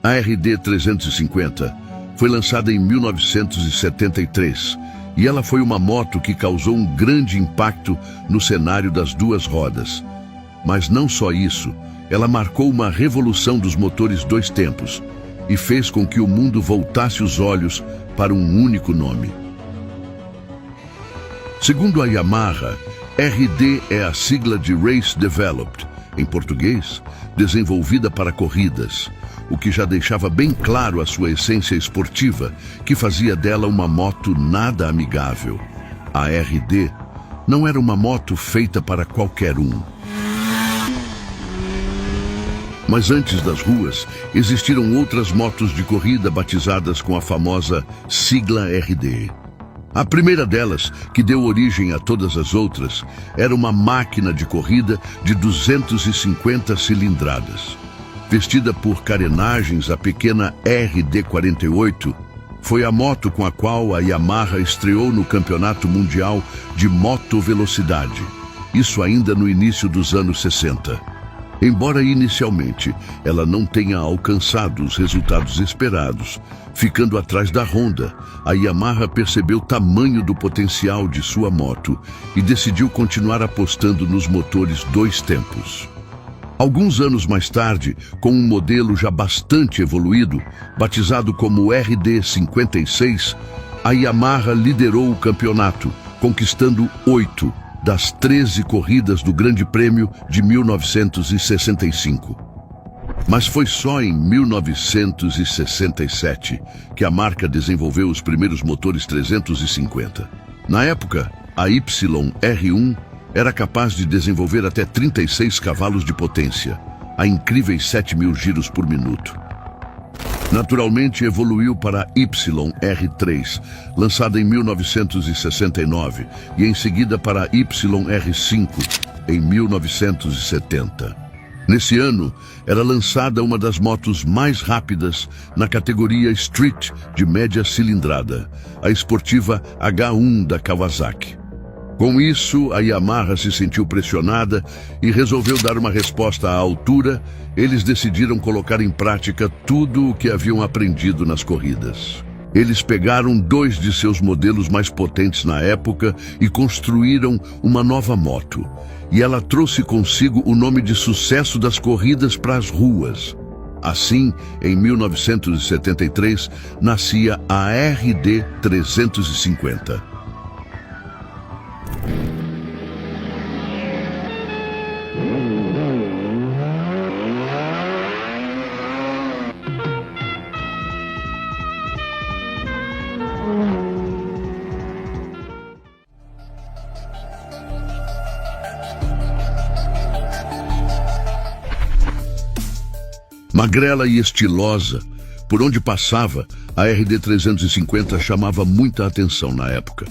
A RD350 foi lançada em 1973 e ela foi uma moto que causou um grande impacto no cenário das duas rodas. Mas não só isso, ela marcou uma revolução dos motores dois tempos e fez com que o mundo voltasse os olhos para um único nome. Segundo a Yamaha, RD é a sigla de Race Developed, em português, desenvolvida para corridas, o que já deixava bem claro a sua essência esportiva, que fazia dela uma moto nada amigável. A RD não era uma moto feita para qualquer um. Mas antes das ruas, existiram outras motos de corrida batizadas com a famosa sigla RD. A primeira delas, que deu origem a todas as outras, era uma máquina de corrida de 250 cilindradas. Vestida por carenagens, a pequena RD48 foi a moto com a qual a Yamaha estreou no Campeonato Mundial de Motovelocidade, isso ainda no início dos anos 60. Embora inicialmente ela não tenha alcançado os resultados esperados, ficando atrás da Honda, a Yamaha percebeu o tamanho do potencial de sua moto e decidiu continuar apostando nos motores dois tempos. Alguns anos mais tarde, com um modelo já bastante evoluído, batizado como RD56, a Yamaha liderou o campeonato, conquistando 8 das 13 corridas do Grande Prêmio de 1965. Mas foi só em 1967 que a marca desenvolveu os primeiros motores 350. Na época, a YR1 era capaz de desenvolver até 36 cavalos de potência, a incríveis 7.000 giros por minuto. Naturalmente evoluiu para a YR3, lançada em 1969, e em seguida para a YR5, em 1970. Nesse ano, era lançada uma das motos mais rápidas na categoria Street de média cilindrada, a esportiva H1 da Kawasaki. Com isso, a Yamaha se sentiu pressionada e resolveu dar uma resposta à altura. Eles decidiram colocar em prática tudo o que haviam aprendido nas corridas. Eles pegaram 2 de seus modelos mais potentes na época e construíram uma nova moto. E ela trouxe consigo o nome de sucesso das corridas para as ruas. Assim, em 1973, nascia a RD 350. Magrela e estilosa, por onde passava, a RD350 chamava muita atenção na época.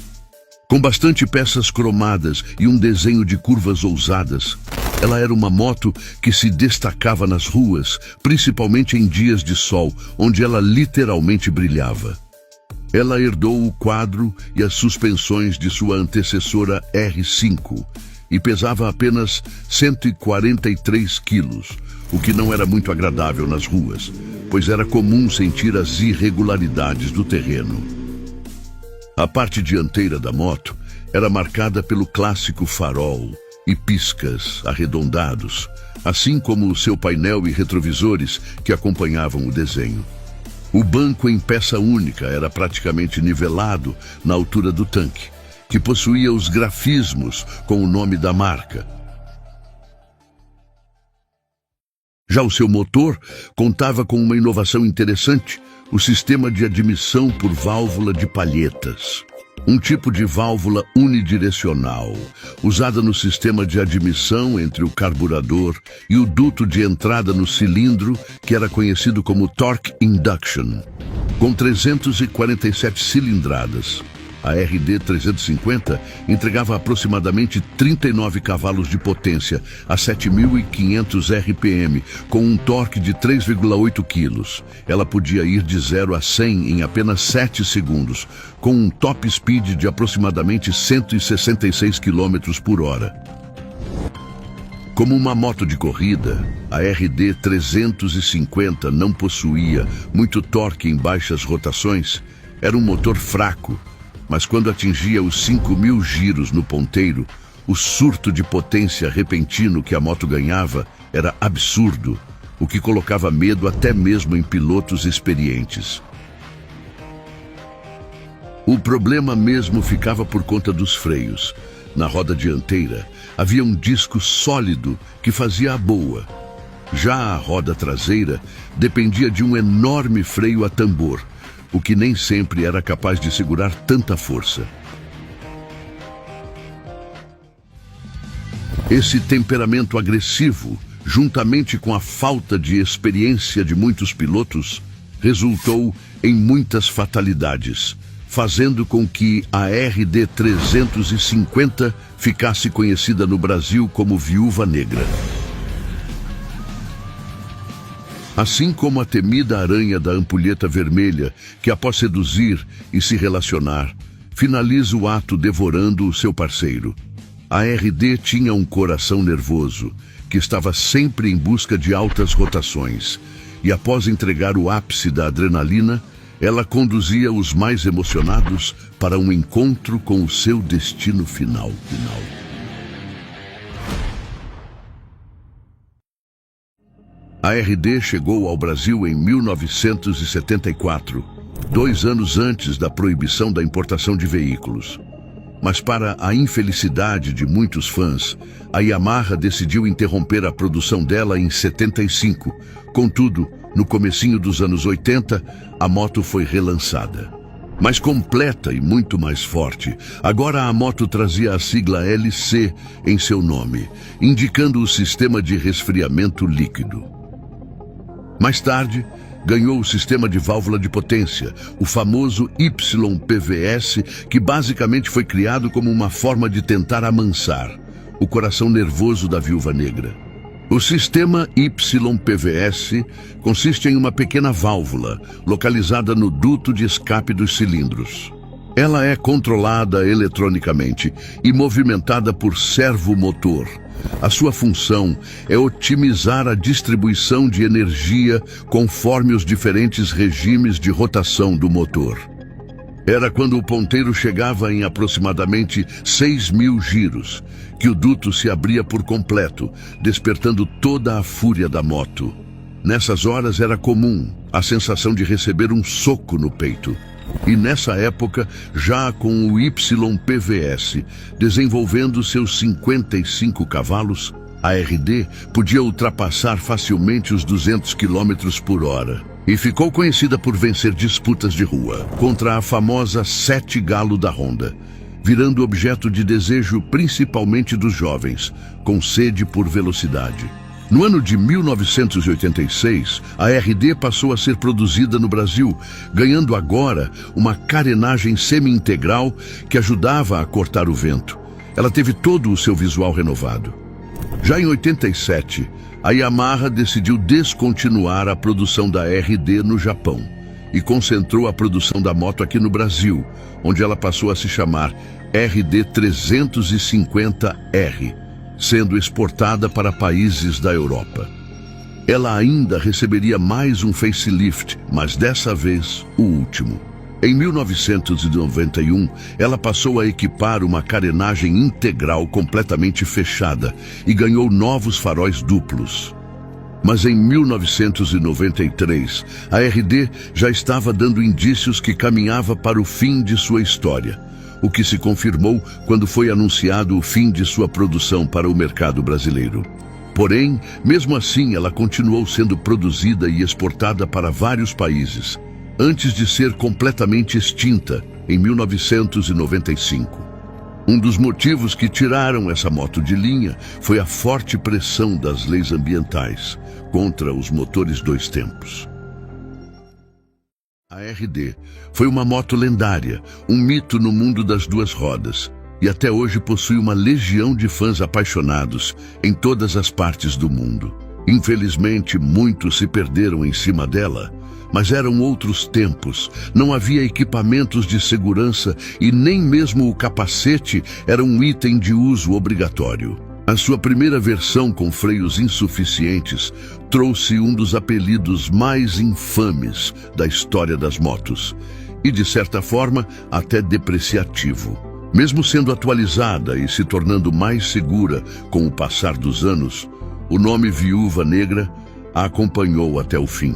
Com bastante peças cromadas e um desenho de curvas ousadas, ela era uma moto que se destacava nas ruas, principalmente em dias de sol, onde ela literalmente brilhava. Ela herdou o quadro e as suspensões de sua antecessora R5 e pesava apenas 143 quilos, o que não era muito agradável nas ruas, pois era comum sentir as irregularidades do terreno. A parte dianteira da moto era marcada pelo clássico farol e piscas arredondados, assim como o seu painel e retrovisores que acompanhavam o desenho. O banco em peça única era praticamente nivelado na altura do tanque, que possuía os grafismos com o nome da marca. Já o seu motor contava com uma inovação interessante, o sistema de admissão por válvula de palhetas. Um tipo de válvula unidirecional, usada no sistema de admissão entre o carburador e o duto de entrada no cilindro, que era conhecido como Torque Induction. Com 347 cilindradas, a RD350 entregava aproximadamente 39 cavalos de potência a 7.500 RPM, com um torque de 3,8 kg. Ela podia ir de 0 a 100 em apenas 7 segundos, com um top speed de aproximadamente 166 km por hora. Como uma moto de corrida, a RD 350 não possuía muito torque em baixas rotações, era um motor fraco, mas quando atingia os 5.000 giros no ponteiro, o surto de potência repentino que a moto ganhava era absurdo, o que colocava medo até mesmo em pilotos experientes. O problema mesmo ficava por conta dos freios. Na roda dianteira, havia um disco sólido que fazia a boa. Já a roda traseira dependia de um enorme freio a tambor, o que nem sempre era capaz de segurar tanta força. Esse temperamento agressivo, juntamente com a falta de experiência de muitos pilotos, resultou em muitas fatalidades, fazendo com que a RD 350 ficasse conhecida no Brasil como Viúva Negra. Assim como a temida aranha da ampulheta vermelha, que após seduzir e se relacionar, finaliza o ato devorando o seu parceiro. A RD tinha um coração nervoso, que estava sempre em busca de altas rotações, e após entregar o ápice da adrenalina, ela conduzia os mais emocionados para um encontro com o seu destino final. A RD chegou ao Brasil em 1974, 2 anos antes da proibição da importação de veículos. Mas para a infelicidade de muitos fãs, a Yamaha decidiu interromper a produção dela em 75. Contudo, no comecinho dos anos 80, a moto foi relançada. Mais completa e muito mais forte, agora a moto trazia a sigla LC em seu nome, indicando o sistema de resfriamento líquido. Mais tarde, ganhou o sistema de válvula de potência, o famoso YPVS, que basicamente foi criado como uma forma de tentar amansar o coração nervoso da Viúva Negra. O sistema YPVS consiste em uma pequena válvula localizada no duto de escape dos cilindros. Ela é controlada eletronicamente e movimentada por servomotor. A sua função é otimizar a distribuição de energia conforme os diferentes regimes de rotação do motor. Era quando o ponteiro chegava em aproximadamente 6.000 giros, que o duto se abria por completo, despertando toda a fúria da moto. Nessas horas era comum a sensação de receber um soco no peito. E nessa época, já com o YPVS desenvolvendo seus 55 cavalos, a RD podia ultrapassar facilmente os 200 km por hora. E ficou conhecida por vencer disputas de rua contra a famosa Sete Galo da Honda, virando objeto de desejo principalmente dos jovens, com sede por velocidade. No ano de 1986, a RD passou a ser produzida no Brasil, ganhando agora uma carenagem semi-integral que ajudava a cortar o vento. Ela teve todo o seu visual renovado. Já em 87, a Yamaha decidiu descontinuar a produção da RD no Japão e concentrou a produção da moto aqui no Brasil, onde ela passou a se chamar RD 350R, sendo exportada para países da Europa. Ela ainda receberia mais um facelift, mas dessa vez o último. Em 1991, ela passou a equipar uma carenagem integral completamente fechada e ganhou novos faróis duplos. Mas em 1993, a RD já estava dando indícios que caminhava para o fim de sua história, o que se confirmou quando foi anunciado o fim de sua produção para o mercado brasileiro. Porém, mesmo assim, ela continuou sendo produzida e exportada para vários países, antes de ser completamente extinta em 1995. Um dos motivos que tiraram essa moto de linha foi a forte pressão das leis ambientais contra os motores 2 tempos. A RD foi uma moto lendária, um mito no mundo das 2 rodas, e até hoje possui uma legião de fãs apaixonados em todas as partes do mundo. Infelizmente, muitos se perderam em cima dela, mas eram outros tempos, não havia equipamentos de segurança e nem mesmo o capacete era um item de uso obrigatório. A sua primeira versão com freios insuficientes trouxe um dos apelidos mais infames da história das motos e, de certa forma, até depreciativo. Mesmo sendo atualizada e se tornando mais segura com o passar dos anos, o nome Viúva Negra a acompanhou até o fim.